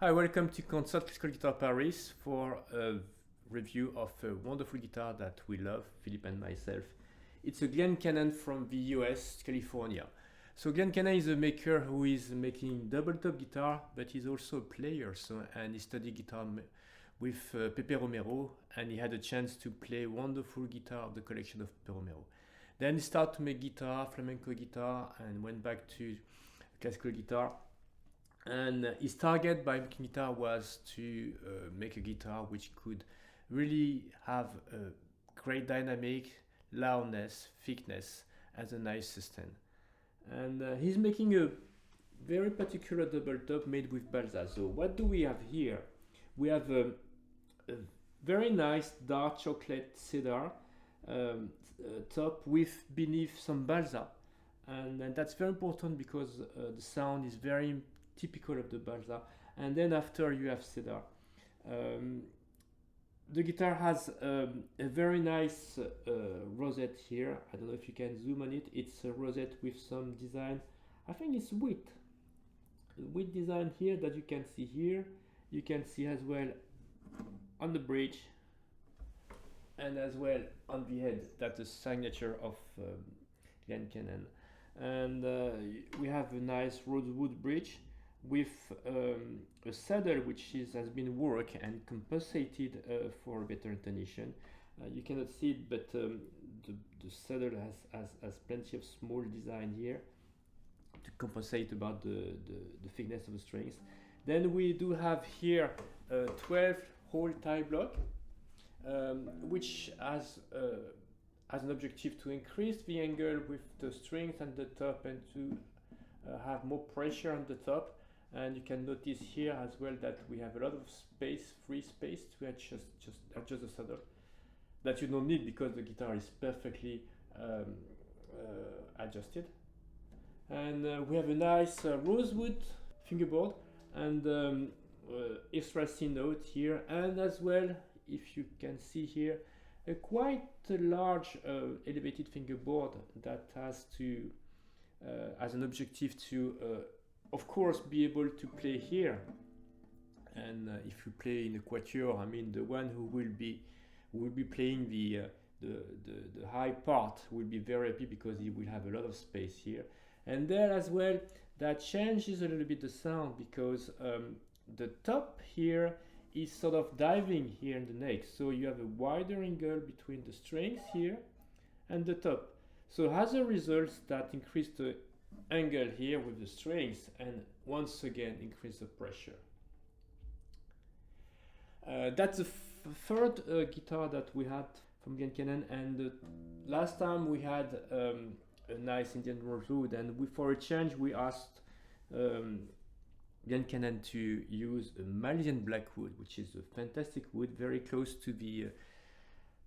Hi, welcome to Concert Classical Guitar Paris for a review of a wonderful guitar that we love, Philippe and myself. It's a Glenn Canin from the US, California. So Glenn Canin is a maker who is making double top guitar, but he's also a player. And he studied guitar with Pepe Romero, and he had a chance to play wonderful guitar of the collection of Pepe Romero. Then he started to make guitar, flamenco guitar, and went back to classical guitar. And his target by making guitar was to make a guitar which could really have a great dynamic, loudness, thickness, and a nice sustain. And he's making a very particular double top made with balsa. So what do we have here? We have a very nice dark chocolate cedar top with beneath some balsa. And that's very important because the sound is very typical of the balsa. And then after you have cedar. The guitar has a very nice rosette here. I don't know if you can zoom on it. It's a rosette with some design. I think it's wheat design here that you can see here. You can see as well on the bridge and as well on the head. That's the signature of Glenn Canin. And we have a nice rosewood bridge with a saddle which has been worked and compensated for better intonation. You cannot see it, but the saddle has plenty of small design here to compensate about the thickness of the strings. Then we do have here a 12-hole tie block, which has an objective to increase the angle with the strings and the top and to have more pressure on the top. And you can notice here as well that we have a lot of space, free space to adjust the saddle that you don't need because the guitar is perfectly adjusted. And we have a nice rosewood fingerboard and extra C note here, and as well, if you can see here, a quite large elevated fingerboard that has as an objective to of course be able to play here. And if you play in a quatuor, I mean the one who will be playing the high part will be very happy because he will have a lot of space here. And there as well, that changes a little bit the sound because the top here is sort of diving here in the neck, so you have a wider angle between the strings here and the top. So as a result, that increased the angle here with the strings and once again increase the pressure. That's the third guitar that we had from Glenn Canin, and last time we had a nice Indian rosewood, and for a change we asked Glenn Canin to use a Malaysian Blackwood, which is a fantastic wood, very close to the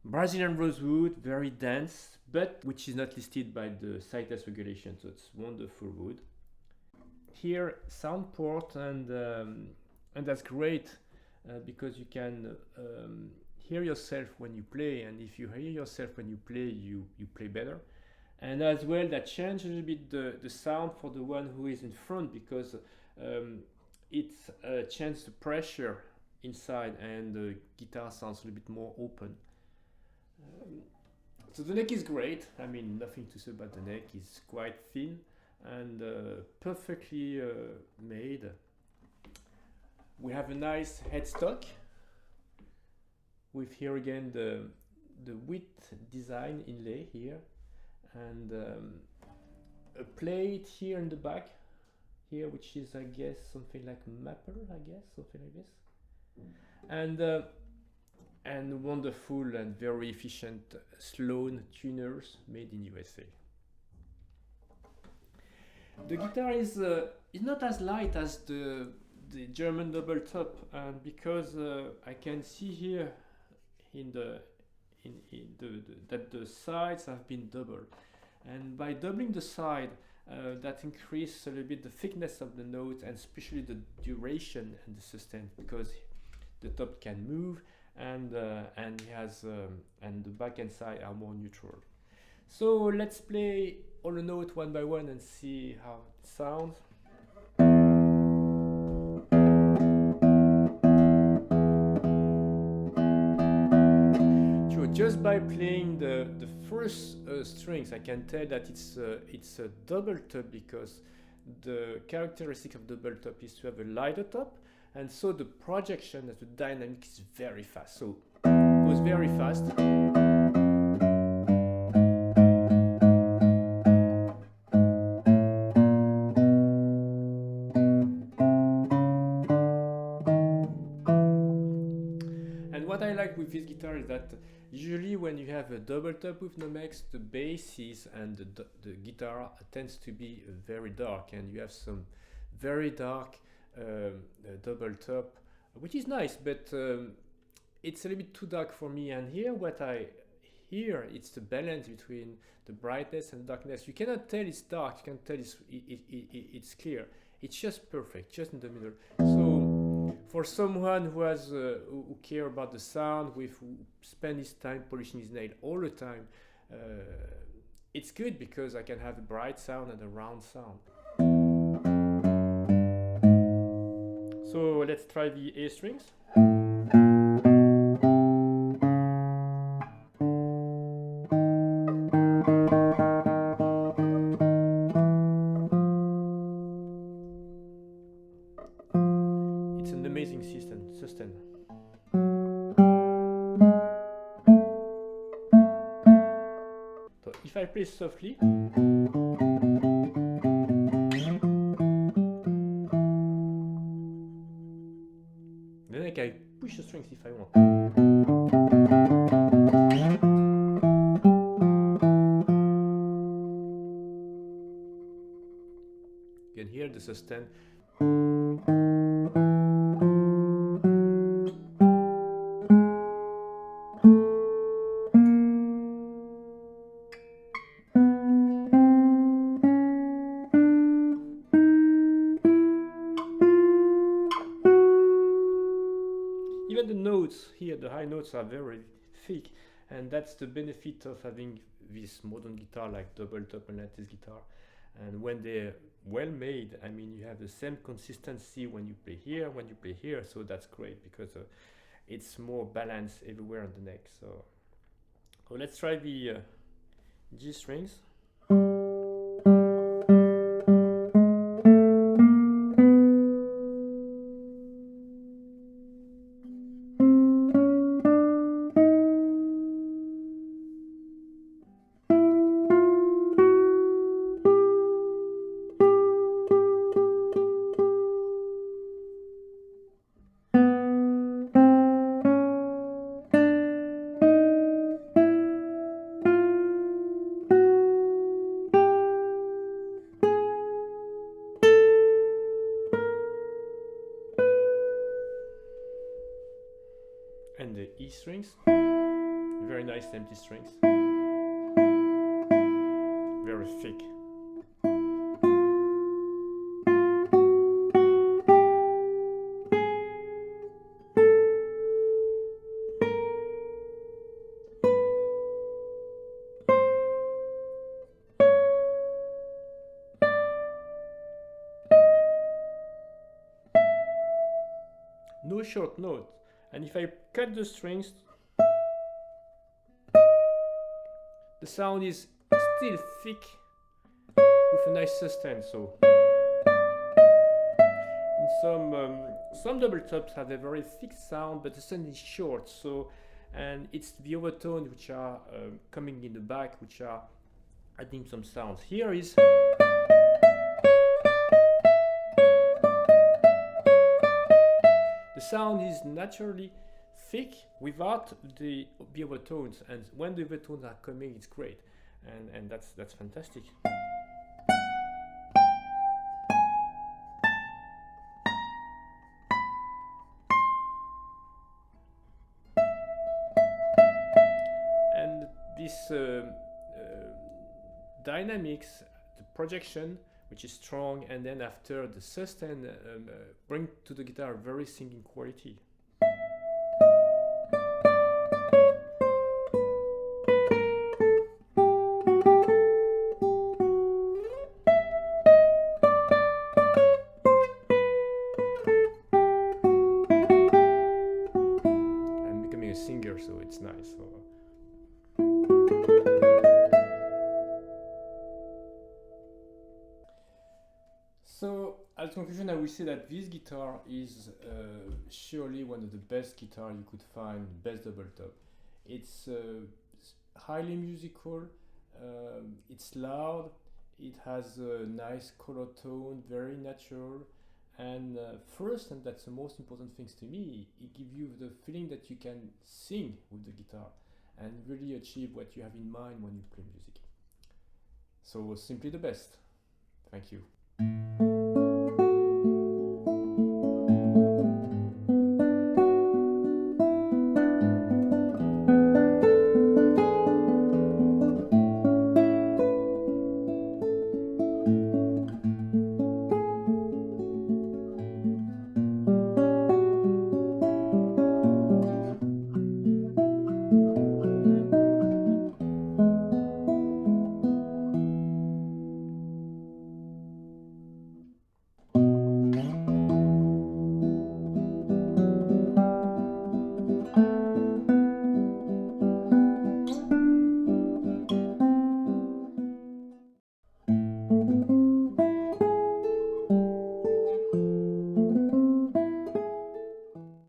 Brazilian rosewood, very dense, but which is not listed by the sightless regulation, so it's wonderful wood. Here, sound port, and that's great because you can hear yourself when you play, and if you hear yourself when you play, you play better. And as well, that changes a little bit the sound for the one who is in front because it changes the pressure inside, and the guitar sounds a little bit more open. So the neck is great. I mean, nothing to say about the neck. It's quite thin and perfectly made. We have a nice headstock with here again the wheat design inlay here, and a plate here in the back here, which is, I guess, something like mapper, something like this, and wonderful and very efficient Sloan tuners made in USA. The guitar is not as light as the German double top, and because I can see here that the sides have been doubled, and by doubling the side, that increases a little bit the thickness of the note and especially the duration and the sustain, because the top can move and the back and side are more neutral. So let's play all the notes one by one and see how it sounds. just by playing the first strings, I can tell that it's a double top, because the characteristic of double top is to have a lighter top, and so the projection, the dynamic is very fast. So it goes very fast. And what I like with this guitar is that usually when you have a double top with Nomex, the basses and the guitar tends to be very dark, and you have some very dark double top, which is nice, but it's a little bit too dark for me. And here what I hear, it's the balance between the brightness and darkness. You cannot tell it's dark, you can tell it's clear. It's just perfect, just in the middle. So for someone who has who care about the sound, who spend his time polishing his nail all the time, it's good, because I can have a bright sound and a round sound. So let's try the A strings. It's an amazing sustain. So if I play softly, then I can push the strings if I want. You can hear the sustain. Even the notes here, the high notes are very thick, and that's the benefit of having this modern guitar like double top and lattice guitar. And when they're well made, I mean, you have the same consistency when you play here, when you play here, so that's great, because it's more balanced everywhere on the neck. So let's try the G strings. And the E strings, very nice empty strings, very thick. No short note. And if I cut the strings, the sound is still thick with a nice sustain. So in some double tops have a very thick sound, but the sound is short. So, and it's the overtones which are coming in the back, which are adding some sounds. Here is the sound is naturally thick without the overtones, and when the overtones are coming, it's great, and that's fantastic. And this dynamics, the projection, which is strong, and then after the sustain bring to the guitar very singing quality. I'm becoming a singer, so it's nice. So So, as conclusion, I will say that this guitar is surely one of the best guitar you could find, best double top. It's highly musical, it's loud, it has a nice color tone, very natural, and first, and that's the most important things to me, it gives you the feeling that you can sing with the guitar and really achieve what you have in mind when you play music. So, simply the best. Thank you.